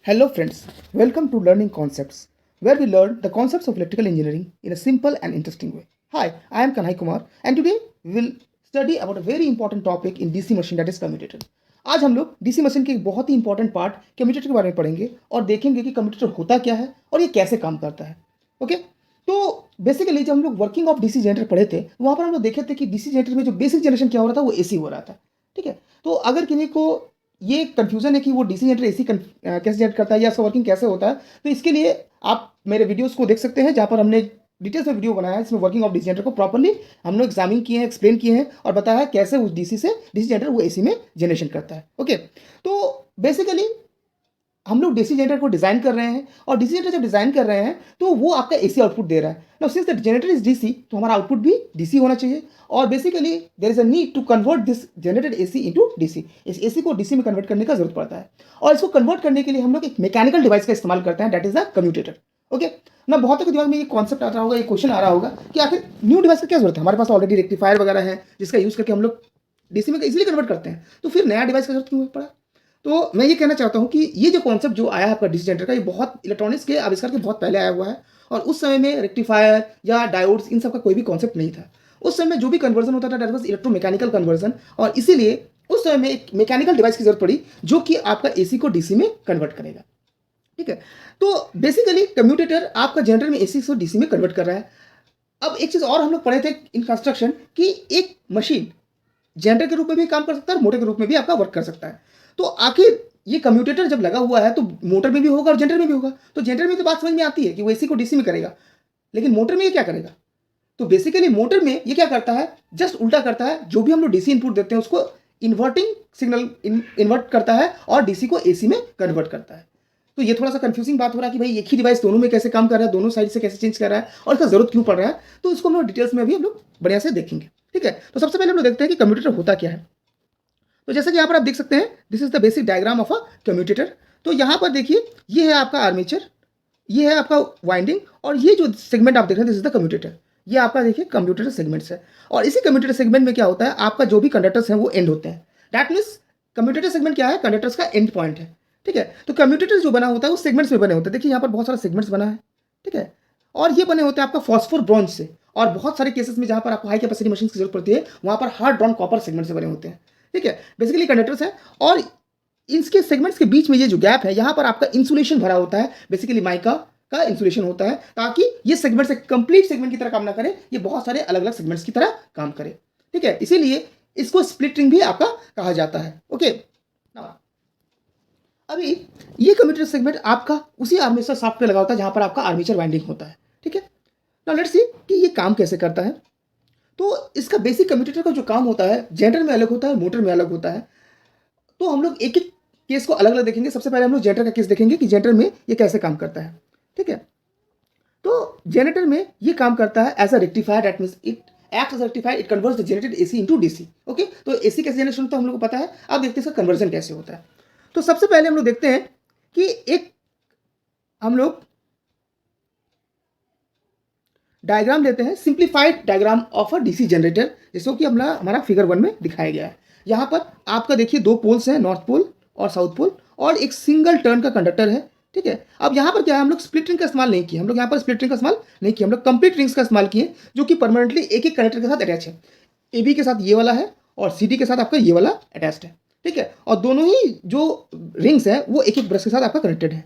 Hello friends, welcome to Learning Concepts, where we learn the concepts of electrical engineering in a simple and interesting way. Hi, I am Kanhai Kumar and today we will study about a very important topic in DC machine, that is commutator. आज हम लोग DC machine के एक बहुत ही important part commutator के बारे में पढ़ेंगे और देखेंगे कि कम्यूटेटर होता क्या है और ये कैसे काम करता है। ओके, तो बेसिकली जब हम लोग वर्किंग ऑफ डीसी जनरेटर पढ़े थे वहाँ पर हम लोग देखे थे कि डीसी जनरेटर में जो बेसिक जनरेशन क्या हो रहा था वो एसी हो रहा था। ठीक है, तो अगर किसी को ये कंफ्यूजन है कि वो डीसी जनरेटर एसी कैसे जनरेट करता है या इसका वर्किंग कैसे होता है, तो इसके लिए आप मेरे वीडियोस को देख सकते हैं जहाँ पर हमने डिटेल्स में वीडियो बनाया है। इसमें वर्किंग ऑफ डीसी जनरेटर को प्रॉपर्ली हम लोग एग्जामिन किए हैं, एक्सप्लेन किए हैं और बताया है कैसे उस डीसी से डीसी जनरेटर वो एसी में जनरेशन करता है। ओके, तो बेसिकली हम लोग डीसी जनरेटर को डिजाइन कर रहे हैं और डीसी जनरेटर जब डिजाइन कर रहे हैं तो वो आपका एसी आउटपुट दे रहा है। Now since the generator is DC तो हमारा आउटपुट भी डीसी होना चाहिए और basically there is a need to convert this generated AC into DC. इस एसी को डीसी में कन्वर्ट करने का जरूरत पड़ता है और इसको कन्वर्ट करने के लिए हम लोग एक मैकेनिकल डिवाइस का इस्तेमाल करते हैं, that is the commutator. Okay, ना बहुत के दिमाग में ये कॉन्सेप्ट आ रहा होगा, ये क्वेश्चन आ रहा होगा कि आखिर न्यू डिवाइस का क्या जरूरत है, हमारे पास ऑलरेडी रेक्टिफायर वगैरह है जिसका यूज करके हम लोग डीसी में इजिली कन्वर्ट करते हैं, तो फिर नया डिवाइस का जरूरत क्यों पड़ा। तो मैं ये कहना चाहता हूँ कि ये जो कॉन्सेप्ट जो आया है आपका डीसी जनरेटर का, ये बहुत इलेक्ट्रॉनिक्स के आविष्कार के बहुत पहले आया हुआ है और उस समय में रेक्टिफायर या डायोड्स इन सब का कोई भी कॉन्सेप्ट नहीं था। उस समय जो भी कन्वर्जन होता था दैट वाज इलेक्ट्रोमैकेनिकल कन्वर्जन और इसीलिए उस समय में एक मैकेनिकल डिवाइस की जरूरत पड़ी जो कि आपका एसी को डीसी में कन्वर्ट करेगा। ठीक है, तो बेसिकली कम्यूटेटर आपका जनरेटर में एसी से डीसी में कन्वर्ट कर रहा है। अब एक चीज और हम लोग पढ़े थे इन कंस्ट्रक्शन कि एक मशीन जनरेटर के रूप में भी काम कर सकता है और मोटर के रूप में भी आपका वर्क कर सकता है। तो आखिर ये कम्यूटेटर जब लगा हुआ है तो मोटर में भी होगा और जनरेटर में भी होगा। तो जनरेटर में तो बात समझ में आती है कि वो एसी को डीसी में करेगा, लेकिन मोटर में ये क्या करेगा। तो बेसिकली मोटर में ये क्या करता है, जस्ट उल्टा करता है। जो भी हम लोग डीसी इनपुट देते हैं उसको इन्वर्टिंग सिग्नल इन्वर्ट करता है और डीसी को एसी में कन्वर्ट करता है। तो ये थोड़ा सा कंफ्यूजिंग बात हो रहा है कि भाई एक ही डिवाइस दोनों में कैसे काम कर रहा है, दोनों साइड से कैसे चेंज कर रहा है और इसका जरूरत क्यों पड़ रहा है। तो इसको हम लोग डिटेल्स में भी हम लोग बढ़िया से देखेंगे। ठीक है, तो सबसे पहले हम लोग देखते हैं कि कम्यूटेटर होता क्या है। तो जैसा कि यहाँ पर आप देख सकते हैं, this is the basic diagram of a commutator. तो यहाँ पर देखिए, ये है आपका आर्मेचर, ये है आपका वाइंडिंग और ये जो सेगमेंट आप देख रहे हैं दिस इज द कम्यूटेटर। ये आपका देखिए कम्यूटेटर सेगमेंट्स है और इसी कम्यूटेटर सेगमेंट में क्या होता है, आपका जो भी कंडक्टर्स हैं वो एंड होते हैं। दैट मीन्स कम्यूटेटर सेगमेंट क्या है, कंडक्टर्स का एंड पॉइंट है। ठीक है, तो कम्यूटेटर जो बना होता है वो सेगमेंट्स में बने होते हैं। देखिए यहाँ पर बहुत सारा सेगमेंट्स बना है। ठीक है, और ये बने होते हैं आपका फॉस्फोर ब्रॉन्ज से और बहुत सारे केसेस में जहाँ पर आपको हाई कैपेसिटी मशीन की जरूरत पड़ती है वहाँ पर हार्ड ड्रॉन कॉपर सेगमेंट से बने होते हैं। ठीक है, बेसिकली कंडक्टर्स है और इसके सेगमेंट्स के बीच में ये जो गैप है यहाँ पर आपका इंसुलेशन भरा होता है, बेसिकली माइका का इंसुलेशन होता है ताकि ये सेगमेंट से कंप्लीट सेगमेंट की तरह काम ना करे, ये बहुत सारे अलग अलग सेगमेंट्स की तरह काम करे। ठीक है, इसीलिए इसको स्प्लिट रिंग भी आपका कहा जाता है। ओके, अभी ये कम्यूटेटर सेगमेंट आपका उसी आर्मेचर शाफ्ट पे लगा होता है जहां पर आपका आर्मेचर वाइंडिंग होता है। ठीक है, नाउ लेट्स सी कि ये काम कैसे करता है। तो इसका बेसिक कम्यूटेटर का जो काम होता है जनरेटर में अलग होता है, मोटर में अलग होता है। तो हम लोग एक एक केस को अलग अलग देखेंगे। सबसे पहले हम लोग जनरेटर का केस देखेंगे कि जनरेटर में ये कैसे काम करता है। ठीक है, तो जनरेटर में ये काम करता है as a rectifier, that means it act as rectifier, it converts the generated AC into DC. Okay, तो एसी कैसे जनरेशन होता है हम लोग को पता है, अब देखते हैं इसका कन्वर्जन कैसे होता है। तो सबसे पहले हम लोग देखते हैं कि एक हम लोग डायग्राम लेते हैं, simplified diagram of a DC generator, जिसको कि हमारा फिगर 1 में दिखाया गया है। यहाँ पर आपका देखिए दो पोल्स हैं, नॉर्थ पोल और साउथ पोल, और एक सिंगल टर्न का कंडक्टर है। ठीक है, अब यहाँ पर क्या है, हम लोग स्प्लिट रिंग का इस्तेमाल नहीं किए, हम लोग यहाँ पर स्प्लिट रिंग का इस्तेमाल नहीं किया, हम लोग कंप्लीट रिंग्स का इस्तेमाल किए जो कि परमानेंटली एक एक कंडक्टर के साथ अटैच है। ए बी के साथ ये वाला है और सी डी के साथ आपका ये वाला अटैच्ड है। ठीक है, और दोनों ही जो रिंग्स है वो एक एक ब्रश के साथ आपका कनेक्टेड है।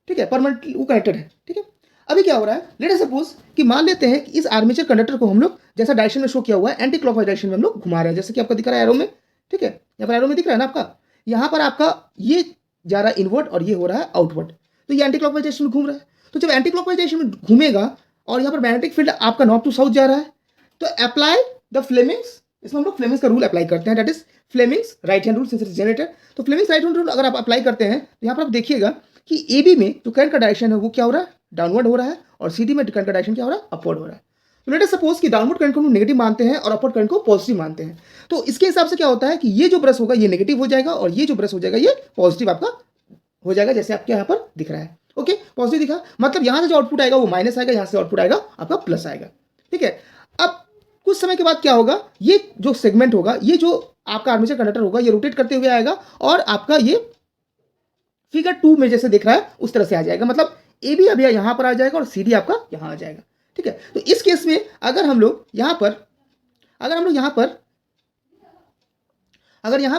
ठीक है, परमानेंटली वो कनेक्टेड है। ठीक है, अभी क्या हो रहा है, लेट अस सपोज कि मान लेते हैं कि इस आर्मेचर कंडक्टर को हम लोग जैसा डायरेक्शन में शो किया हुआ है एंटी क्लॉकवाइज डायरेक्शन में हम लोग घुमा रहे हैं, जैसे कि आपका दिख रहा है एरो में। ठीक है, यहाँ पर एरो में दिख रहा है ना आपका, यहाँ पर आपका ये जा रहा है इनवर्ड और ये हो रहा है आउटवर्ड, तो ये एंटी क्लॉकवाइज डायरेक्शन में घूम रहा है। तो जब एंटी क्लॉकवाइज डायरेक्शन में घूमेगा और यहाँ पर मैग्नेटिक फील्ड आपका नॉर्थ टू साउथ जा रहा है, तो अप्लाई द फ्लेमिंग्स, इसमें हम लोग फ्लेमिंग्स का रूल अप्लाई करते हैं, that is Fleming's right hand rule since it is generator. तो फ्लेमिंग्स राइट हैंड रूल अगर आप अप्लाई करते हैं तो यहाँ पर आप देखिएगा कि ए बी में जो करंट का डायरेक्शन है वो क्या हो रहा है, डाउनवर्ड हो रहा है, और सी डी में करंट का डायरेक्शन क्या हो रहा है, अपवर्ड हो रहा है। तो लेट अस सपोज कि डाउनवर्ड करंट को हम नेगेटिव मानते हैं और अपवर्ड करंट को पॉजिटिव मानते हैं। तो इसके हिसाब से क्या होता है कि ये जो ब्रश होगा ये नेगेटिव हो जाएगा और ये जो ब्रश हो जाएगा ये पॉजिटिव आपका हो जाएगा, जैसे आपके यहाँ पर दिख रहा है। ओके, पॉजिटिव दिखा मतलब यहाँ से जो आउटपुट आएगा वो माइनस आएगा, यहाँ से आउटपुट आएगा आपका प्लस आएगा। ठीक है, अब कुछ समय के बाद क्या होगा, ये जो सेगमेंट होगा, ये जो आपका आर्मेचर कंडक्टर होगा ये रोटेट करते हुए आएगा और आपका ये फिगर 2 में जैसे दिख रहा है उस तरह से आ जाएगा, मतलब ए बी अभी यहाँ पर आ जाएगा और सी डी आपका यहाँ आ जाएगा। ठीक है, तो इस केस में अगर हम लोग यहाँ पर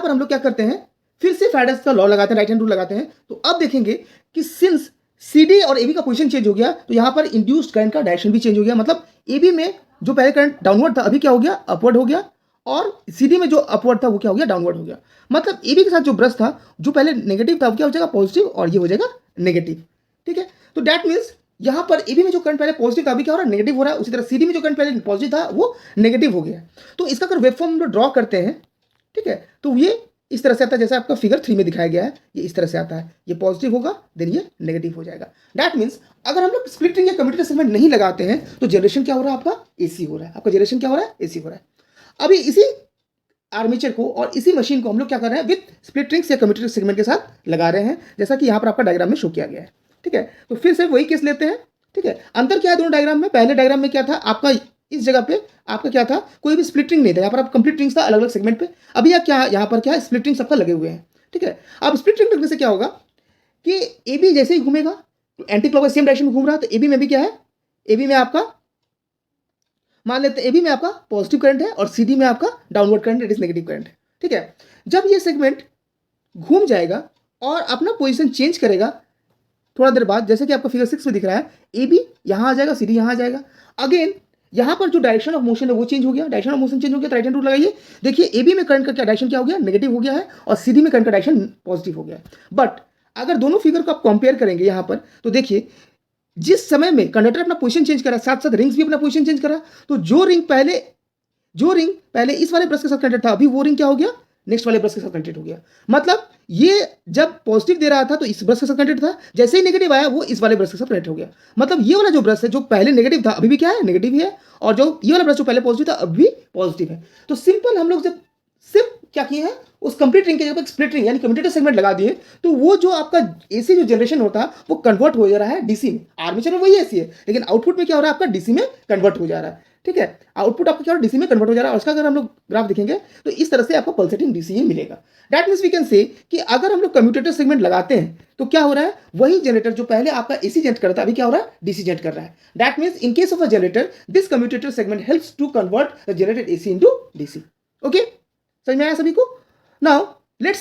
हम लोग क्या करते हैं, फिर से फैराडेज का लॉ लगाते हैं, राइट हैंड रूल लगाते हैं, तो अब देखेंगे कि सिंस सी डी और ए बी का पोजिशन चेंज हो गया तो यहाँ पर इंड्यूस्ड करंट का डायरेक्शन भी चेंज हो गया। मतलब ए बी में जो पहले करंट डाउनवर्ड था अभी क्या हो गया, अपवर्ड हो गया, और सी डी में जो अपवर्ड था वो क्या हो गया, डाउनवर्ड हो गया। मतलब ए बी के साथ जो ब्रश था जो पहले नेगेटिव था वो क्या हो जाएगा, पॉजिटिव, और ये हो जाएगा नेगेटिव। ठीक है, तो दैट मीन्स यहाँ पर ए बी में जो करंट पहले पॉजिटिव था अभी क्या हो रहा है, नेगेटिव हो रहा है। उसी तरह सी डी में जो करंट पहले पॉजिटिव था वो नेगेटिव हो गया। तो इसका अगर वेव फॉर्म ड्रॉ करते हैं, ठीक है, तो ये इस तरह से आता है जैसे आपका फिगर 3 में दिखाया गया है, ये इस तरह से आता है, ये पॉजिटिव होगा देन ये नेगेटिव हो जाएगा। दैट मीन्स अगर हम लोग स्प्लिट रिंग या कम्यूटेटर सेगमेंट नहीं लगाते हैं तो जनरेशन क्या हो रहा है, आपका एसी हो रहा है, आपका जनरेशन क्या हो रहा है, एसी हो रहा है। अभी इसी आर्मेचर को और इसी मशीन को हम लोग क्या कर रहे हैं, विद स्प्लिट रिंग्स या कम्यूटेटर सेगमेंट के साथ लगा रहे हैं, जैसा कि यहाँ पर आपका डायग्राम में शो किया गया है। ठीक है, तो फिर से वही केस लेते हैं। ठीक है, अंतर क्या है दोनों डायग्राम में, पहले डायग्राम में क्या था आपका, इस जगह पे आपका क्या था, कोई भी स्प्लिट रिंग नहीं था, यहाँ पर आप कंप्लीट रिंग्स था अलग अलग सेगमेंट पे। अभी क्या यहाँ पर क्या है, स्प्लिट रिंग सबका लगे हुए हैं। ठीक है, अब स्प्लिट रिंग लगने से क्या होगा कि ए बी जैसे ही घूमेगा तो एंटी क्लॉकवाइज सेम डायरेक्शन में घूम रहा है, तो ए बी में भी क्या है, ए बी में आपका मान लेते हैं ए बी में आपका पॉजिटिव करंट है और सी डी में आपका downward current it is negative current है। ठीक है, जब ये सेगमेंट घूम जाएगा और अपना पोजीशन चेंज करेगा थोड़ा देर बाद, जैसे कि आपका फिगर 6 में दिख रहा है, ए बी यहाँ आ जाएगा, सी डी यहाँ आ जाएगा। अगेन यहाँ पर जो डायरेक्शन ऑफ मोशन है वो चेंज हो गया, डायरेक्शन ऑफ मोशन चेंज हो गया तो राइट हैंड रूल लगाइए। देखिए ए बी में करंट का क्या डायरेक्शन क्या हो गया, नेगेटिव हो गया है, और सी डी में करंट का डायरेक्शन पॉजिटिव हो गया है। बट अगर दोनों फिगर को आप कंपेयर करेंगे यहाँ पर तो देखिए जिस समय में कंडक्टर अपना पोजीशन चेंज करा साथ साथ रिंग्स भी अपना पोजीशन चेंज करा, तो जो रिंग पहले इस वाले ब्रश के साथ कनेक्टेड था अभी वो रिंग क्या हो गया, नेक्स्ट वाले ब्रश के साथ कनेक्टेड हो गया। मतलब ये जब पॉजिटिव दे रहा था तो इस ब्रश के साथ कनेक्टेड था, जैसे ही नेगेटिव आया वो इस वाले ब्रश के साथ कनेक्ट हो गया। मतलब ये वाला जो ब्रश है जो पहले नेगेटिव था अभी भी क्या है, नेगेटिव ही है, और जो ये वाला ब्रश जो पहले पॉजिटिव था अभी भी पॉजिटिव है। तो सिंपल हम लोग जब सिर्फ क्या किए हैं, उस कंप्लीट रिंग के जगह स्प्लिट रिंग यानी कम्यूटेटर सेगमेंट लगा दिए, तो वो जो आपका एसी जो जनरेशन होता है वो कन्वर्ट हो जा रहा है डीसी में। आर्मेचर में वही एसी है लेकिन आउटपुट में क्या हो रहा है, आपका डीसी में कन्वर्ट हो जा रहा है। ठीक है, आउटपुट आपका क्या हो रहा है, डीसी में कन्वर्ट हो जा रहा है। और उसका अगर हम लोग ग्राफ देखेंगे तो इस तरह से आपको पल्सेटिंग डीसी ही मिलेगा। That means we can say कि अगर हम लोग कम्यूटेटर सेगमेंट लगाते हैं तो क्या हो रहा है, वही जनरेटर जो पहले आपका एसी जनरेट करता है अभी क्या हो रहा है, डीसी जनरेट कर रहा है। That means in case of a generator this commutator segment helps to convert the generated AC into DC. Okay, समझ में आया सभी को? Now let's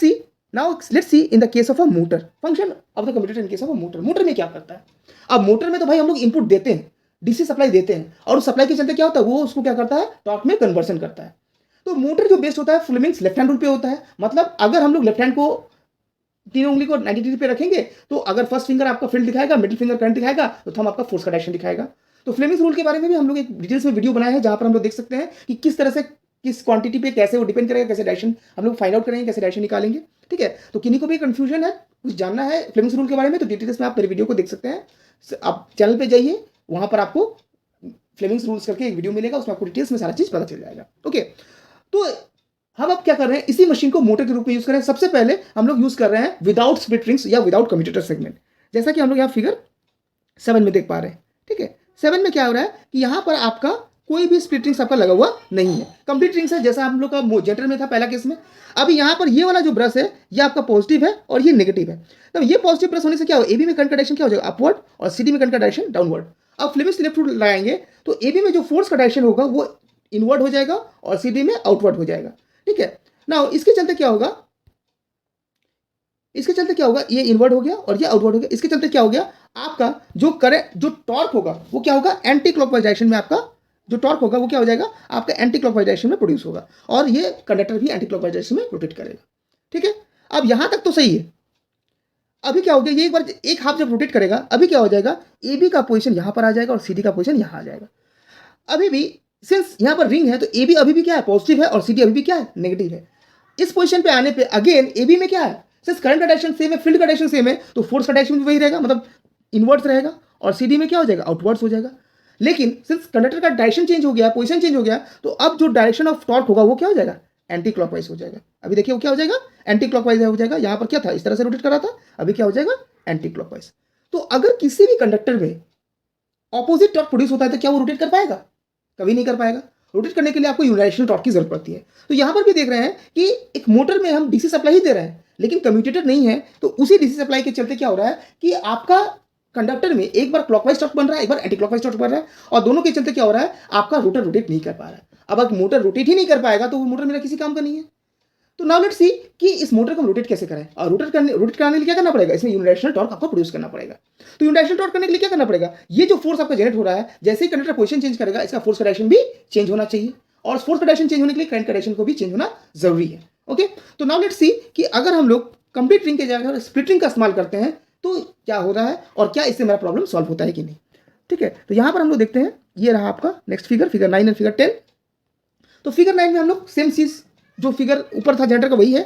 see in the case of a motor, function of the commutator in case of a motor. Motor में क्या करता है, अब मोटर में तो भाई हम लोग इनपुट देते हैं, डीसी सप्लाई देते हैं, और उस सप्लाई के चलते क्या होता है, वो उसको क्या करता है, टॉर्क में कन्वर्सन करता है। तो मोटर जो बेस्ड होता है फ्लेमिंग्स लेफ्ट हैंड रूल पे होता है। मतलब अगर हम लोग लेफ्ट हैंड को तीनों उंगली को 90 डिग्री पे रखेंगे तो अगर फर्स्ट फिंगर आपका फील्ड दिखाएगा, मिडिल फिंगर करंट दिखाएगा, तो थंब आपका फोर्स का डायरेक्शन दिखाएगा। तो फ्लेमिंग्स रूल के बारे में भी हम लोग एक डिटेल्स में वीडियो बनाया है जहां पर हम लोग देख सकते हैं कि किस तरह से किस क्वांटिटी पे कैसे वो डिपेंड करेगा, कैसे डायरेक्शन हम लोग फाइंड आउट करेंगे, कैसे डायरेक्शन निकालेंगे। ठीक है, तो किन्हीं को भी कंफ्यूजन है, कुछ जानना है फ्लेमिंग्स रूल के बारे में, तो डिटेल्स में आप मेरे वीडियो को देख सकते हैं। आप चैनल पे जाइए, वहां पर आपको फ्लेमिंग्स रूल्स करके एक वीडियो मिलेगा, उसमें आपको डिटेल्स में सारा चीज पता चल जाएगा। ओके, तो हम अब क्या कर रहे हैं, इसी मशीन को मोटर के रूप में यूज कर रहे हैं। सबसे पहले हम लोग यूज कर रहे हैं विदाउट स्प्लिट रिंग्स या विदाउट कम्यूटेटर सेगमेंट, जैसा कि हम लोग यहाँ फिगर 7 में देख पा रहे हैं। ठीक है, 7 में क्या हो रहा है कि यहाँ पर आपका कोई भी स्प्लिट रिंग्स आपका लगा हुआ नहीं है, कंप्लीट रिंग्स है जैसा हम लोग का जनरेटर में था पहला केस में। अभी यहाँ पर ये वाला जो ब्रश है ये आपका पॉजिटिव है और ये नेगेटिव है। तो ये पॉजिटिव ब्रश होने से क्या हो, एबी में करंट का डायरेक्शन क्या हो जाएगा, अपवर्ड, और सीडी में करंट का डायरेक्शन डाउनवर्ड। अब फ्लेमिंग्स लेफ्ट रूल लगाएंगे तो एबी में जो फोर्स का डायरेक्शन होगा वो इनवर्ड हो जाएगा और सीडी में आउटवर्ड हो जाएगा। ठीक है, नाउ इसके चलते क्या होगा, ये इनवर्ड हो गया और ये आउटवर्ड हो गया। इसके चलते क्या हो गया, आपका जो करंट जो टॉर्क होगा वो क्या होगा, एंटी क्लॉकवाइज डायरेक्शन में आपका जो टॉर्क होगा वो क्या हो जाएगा, आपका एंटी क्लॉकवाइज डायरेक्शन में प्रोड्यूस होगा, और ये कंडक्टर भी एंटी क्लॉकवाइज डायरेक्शन में रोटेट करेगा। ठीक है, अब यहां तक तो सही है। अभी क्या हो गया, ये एक बार एक हाफ जब रोटेट करेगा अभी क्या हो जाएगा, ए बी का पोजीशन यहां पर आ जाएगा और सी डी का पोजीशन यहां आ जाएगा। अभी भी सिंस यहां पर रिंग है तो ए बी अभी भी क्या है, पॉजिटिव है, और सी डी अभी भी क्या है, नेगेटिव है। इस पोजीशन पे आने पे अगेन ए बी में क्या है, सिंस करंट का डायरेक्शन सेम है, फील्ड का डायरेक्शन सेम है, तो फोर्स का डायरेक्शन भी वही रहेगा, मतलब इनवर्ड्स रहेगा, और सी डी में क्या हो जाएगा, आउटवर्ड्स हो जाएगा। लेकिन सिंस कंडक्टर का डायरेक्शन चेंज हो गया, पोजीशन चेंज हो गया, तो अब जो डायरेक्शन ऑफ टॉर्क होगा वो क्या हो जाएगा, एंटी क्लॉकवाइज हो जाएगा। अभी देखिए वो क्या हो जाएगा, एंटी क्लॉकवाइज हो जाएगा। यहां पर क्या था, इस तरह से रोटेट कर रहा था, अभी क्या हो जाएगा, एंटी क्लॉकवाइज। तो अगर किसी भी कंडक्टर में ऑपोजिट टॉर्क प्रोड्यूस होता है तो क्या वो रोटेट कर पाएगा, कभी नहीं कर पाएगा। रोटेट करने के लिए आपको यूनिडायरेक्शनल टॉर्क की जरूरत पड़ती है। तो यहां पर भी देख रहे हैं कि एक मोटर में हम डीसी सप्लाई ही दे रहे हैं, लेकिन कम्यूटेटर नहीं है, तो उसी डीसी सप्लाई के चलते क्या हो रहा है कि आपका कंडक्टर में एक बार क्लॉकवाइज टॉर्क बन रहा है, एक बार एंटी क्लॉकवाइज टॉर्क बन रहा है, और दोनों के चलते क्या हो रहा है, आपका रोटर रोटेट नहीं कर पा रहा है। अब अगर मोटर रोटेट ही नहीं कर पाएगा तो वो मोटर मेरा किसी काम का नहीं है। तो नाउ लेट्स सी कि इस मोटर को हम रोटेट कैसे करें, और रोटेट कराने के लिए क्या करना पड़ेगा, इसमें यूनिडायरेक्शनल टॉर्क आपको प्रोड्यूस करना पड़ेगा। तो यूनिडायरेक्शनल टॉर्क करने के लिए क्या करना पड़ेगा, ये जो फोर्स आपका जनरेट हो रहा है, जैसे ही कंडक्टर पोजीशन चेंज करेगा, इसका फोर्स का डायरेक्शन भी चेंज होना चाहिए, और फोर्स का डायरेक्शन चेंज होने के लिए करंट का डायरेक्शन को भी चेंज होना जरूरी है। ओके, तो नाउ लेट्स सी कि अगर हम लोग कंप्लीट रिंग के जगह स्प्लिट रिंग का इस्तेमाल करते हैं तो क्या हो रहा है, और क्या इससे मेरा प्रॉब्लम सॉल्व होता है कि नहीं। ठीक है, तो यहां पर हम लोग देखते हैं, ये रहा आपका next figure, figure 9 and figure 10। तो फिगर 9 में हम लोग सेम चीज जो फिगर ऊपर था जनरेटर का वही है,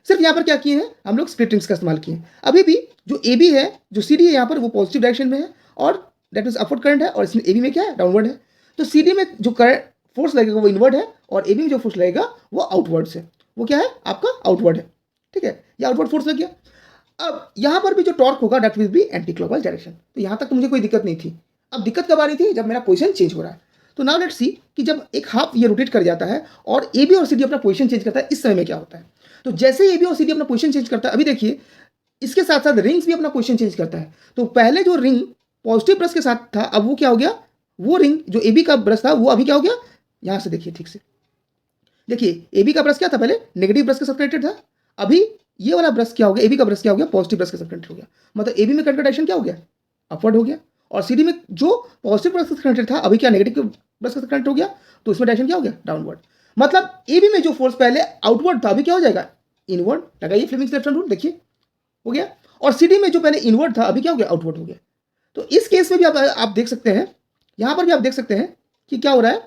सिर्फ यहाँ पर क्या किए हैं, हम लोग स्प्लिट रिंग्स का इस्तेमाल किए हैं। अभी भी जो ए बी है, जो सी डी है यहाँ पर, वो पॉजिटिव डायरेक्शन में है, और दैट मीन्स अपवर्ड करंट है, और इसमें ए बी में क्या है, डाउनवर्ड है। तो सी डी में जो करंट फोर्स लगेगा वो इनवर्ड है, और ए बी में जो फोर्स लगेगा वो आउटवर्ड से, वो क्या है आपका आउटवर्ड है। ठीक है, ये आउटवर्ड फोर्स लग गया। अब यहाँ पर भी जो टॉर्क होगा that will be anti clockwise direction. तो यहाँ तक तो मुझे कोई दिक्कत नहीं थी। अब दिक्कत कब आ रही थी, जब मेरा पोजीशन चेंज हो रहा है। तो नाउ लेट्स सी कि जब एक हाफ ये रोटेट कर जाता है और ए बी और सी डी अपना पोजीशन चेंज करता है, इस समय में क्या होता है। तो जैसे ही ए बी और सी डी अपना पोजीशन चेंज करता है, अभी देखिए इसके साथ साथ रिंग्स भी अपना पोजीशन चेंज करता है। तो पहले जो रिंग पॉजिटिव ब्रश के साथ था, अब वो क्या हो गया, वो रिंग जो ए बी का ब्रश था वो अभी क्या हो गया, यहाँ से देखिए ठीक से, देखिए ए बी का ब्रश क्या था, पहले नेगेटिव ब्रश के साथ कनेक्टेड था, अभी ये वाला ब्रश क्या हो गया, ए बी का ब्रश क्या हो गया, पॉजिटिव ब्रश के साथ कनेक्टेड हो गया। मतलब ए बी में करंट का डायरेक्शन क्या हो गया, अपवर्ड हो गया, और सी डी में जो पॉजिटिव ब्रश के साथ कनेक्टेड था अभी क्या नेगेटिव ब्रश के साथ कनेक्ट हो गया, तो इसमें डायरेक्शन क्या हो गया, डाउनवर्ड। मतलब ए बी में जो फोर्स पहले आउटवर्ड था अभी क्या हो जाएगा, इनवर्ड। लगाइए फ्लेमिंग्स लेफ्ट हैंड रूल, देखिए हो गया। और सी डी में जो पहले इनवर्ड था अभी क्या हो गया, आउटवर्ड हो गया। तो इस केस में भी आप देख सकते हैं, यहां पर भी आप देख सकते हैं कि क्या हो रहा है,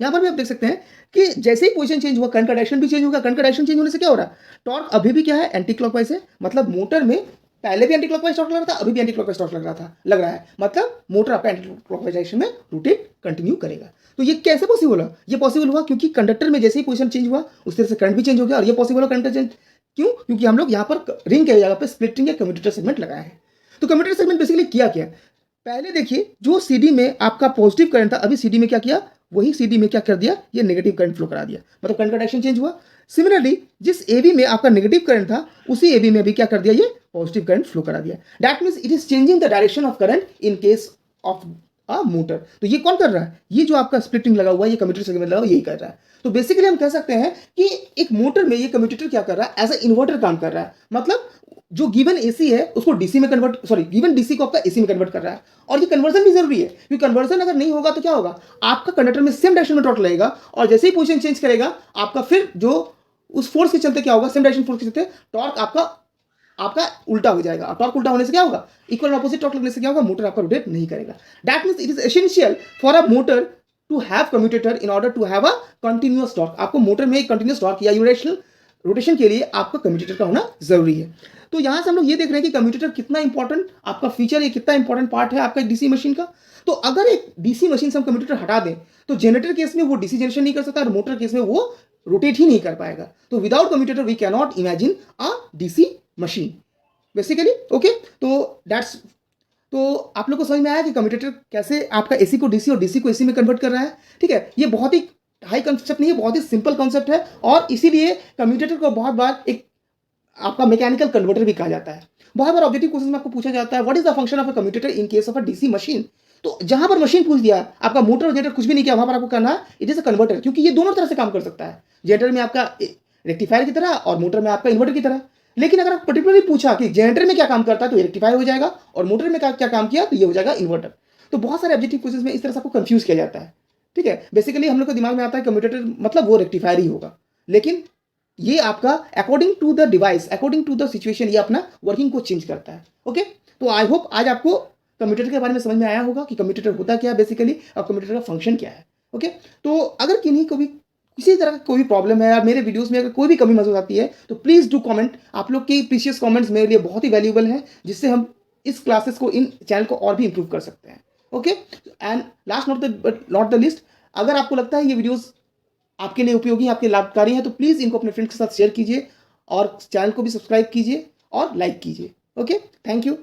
यहां पर भी आप देख सकते हैं कि जैसे ही पोजीशन चेंज हुआ करंट का डायरेक्शन भी चेंज होगा। करंट का डायरेक्शन चेंज होने से क्या हो रहा है, टॉर्क अभी भी क्या है, एंटी क्लॉकवाइज है। मतलब मोटर में पहले भी एंटी क्लॉकवाइज टॉर्क लग रहा था, अभी भी एंटी क्लॉकवाइज टॉर्क लग रहा है। मतलब मोटर आपका एंटी क्लॉकवाइज डायरेक्शन में रोटेट कंटिन्यू करेगा। तो ये कैसे पॉसिबल हुआ, ये पॉसिबल हुआ क्योंकि कंडक्टर में जैसे ही पोजीशन चेंज हुआ उस तरह से करंट भी चेंज हो गया। और ये पॉसिबल हुआ करंट का चेंज क्यों, क्योंकि हम लोग यहाँ पर रिंग के जगह पर स्प्लिट रिंग या कम्यूटेटर सेगमेंट लगाया है। तो कम्यूटेटर सेगमेंट बेसिकली किया क्या, पहले देखिए जो सीडी में आपका पॉजिटिव करंट था, अभी सीडी में क्या किया, वही सीडी में क्या कर दिया, ये नेगेटिव करंट फ्लो करा दिया। मतलब करंट का डायरेक्शन चेंज हुआ। सिमिलरली जिस एबी में आपका नेगेटिव करंट था, उसी एबी में भी क्या कर दिया, ये पॉजिटिव करंट फ्लो करा दिया। That means it is changing the direction of current in case of a motor. तो ये कौन कर रहा है, ये जो आपका स्प्लिटिंग लगा हुआ है, ये कम्यूटेटर सेगमेंट लगा हुआ यही कर रहा है। तो बेसिकली हम कह सकते हैं कि एक मोटर में ये कम्यूटेटर क्या कर रहा है, एज अ इन्वर्टर काम कर रहा है। मतलब जो गिवन एसी है उसको डीसी में कन्वर्ट, सॉरी गिवन डीसी को आपका एसी में कन्वर्ट कर रहा है। और ये कन्वर्जन भी जरूरी है, क्योंकि कन्वर्जन अगर नहीं होगा तो क्या होगा, आपका कंडक्टर में सेम डायरेक्शन में टॉर्क लगेगा, और जैसे ही पोजीशन चेंज करेगा आपका फिर जो उस फोर्स के चलते क्या होगा, सेम डायरेक्शन फोर्स के चलते टॉर्क आपका उल्टा हो जाएगा। टॉर्क उल्टा होने से क्या होगा, इक्वल एंड ऑपोजिट टॉर्क लगने से क्या होगा, मोटर आपका रोटेट नहीं करेगा। That means it is essential for a motor to have commutator in order to have a continuous torque. आपको मोटर में एक कंटिन्यूअस टॉर्क या यूनिडायरेक्शनल रोटेशन के लिए आपका कम्यूटेटर का होना जरूरी है। तो यहां से हम लोग ये देख रहे हैं कि कम्यूटेटर कितना इंपॉर्टेंट आपका फीचर, ये कितना इंपॉर्टेंट पार्ट है आपका डीसी मशीन का। तो अगर एक डीसी मशीन से हम कम्यूटेटर हटा दें तो जनरेटर केस में वो डीसी जनरेशन नहीं कर सकता, और मोटर केस में वो रोटेट ही नहीं कर पाएगा। तो without commutator we can not imagine a DC machine basically. Okay, तो दैट्स, तो आप लोग को समझ में आया कि कम्यूटेटर कैसे आपका एसी को डीसी और डीसी को एसी में कन्वर्ट कर रहा है। ठीक है, ये बहुत ही हाई कॉन्सेप्ट नहीं है, बहुत ही सिंपल कॉन्सेप्ट है, और इसीलिए कम्यूटेटर को बहुत बार एक आपका मैकेनिकल कन्वर्टर भी कहा जाता है। बहुत बार ऑब्जेक्टिव क्वेश्चन में आपको पूछा जाता है what is the function of a commutator in case of a DC machine. तो जहां पर मशीन पूछ दिया, आपका मोटर और जनरेटर कुछ भी नहीं किया, वहां पर आपको करना है इट इज अ कन्वर्टर, क्योंकि ये दोनों तरह से काम कर सकता है, जनरेटर में आपका रेक्टिफायर की तरह और मोटर में आपका इन्वर्टर की तरह। लेकिन अगर आप पर्टिकुलरली पूछा कि जनरेटर में क्या काम करता है तो ये रेक्टिफायर हो जाएगा, और मोटर में क्या काम किया तो ये हो जाएगा इन्वर्टर। तो बहुत सारे ऑब्जेक्टिव क्वेश्चन में इस तरह से आपको कंफ्यूज किया जाता है। ठीक है, बेसिकली हम लोग के दिमाग में आता है कम्यूटेटर मतलब वो रेक्टिफायर ही होगा, लेकिन ये आपका according to the device, according to the situation, ये अपना वर्किंग को चेंज करता है। ओके, तो आई होप आज आपको कम्यूटेटर के बारे में समझ में आया होगा कि कम्यूटेटर होता क्या है बेसिकली, और कम्यूटेटर का फंक्शन क्या है। ओके, तो अगर किन्हीं को भी किसी तरह का कोई भी प्रॉब्लम है, और मेरे वीडियोस में अगर कोई भी कमी महसूस आती है तो प्लीज़ डू कमेंट। आप लोग के प्रीशियस कमेंट्स मेरे लिए बहुत ही वैल्यूएबल हैं, जिससे हम इस क्लासेस को, इन चैनल को और भी इंप्रूव कर सकते हैं। Okay, and last not the list, अगर आपको लगता है ये वीडियोस आपके लिए उपयोगी, आपके लाभकारी हैं, तो प्लीज़ इनको अपने फ्रेंड्स के साथ शेयर कीजिए, और चैनल को भी सब्सक्राइब कीजिए और लाइक कीजिए। Okay, thank you.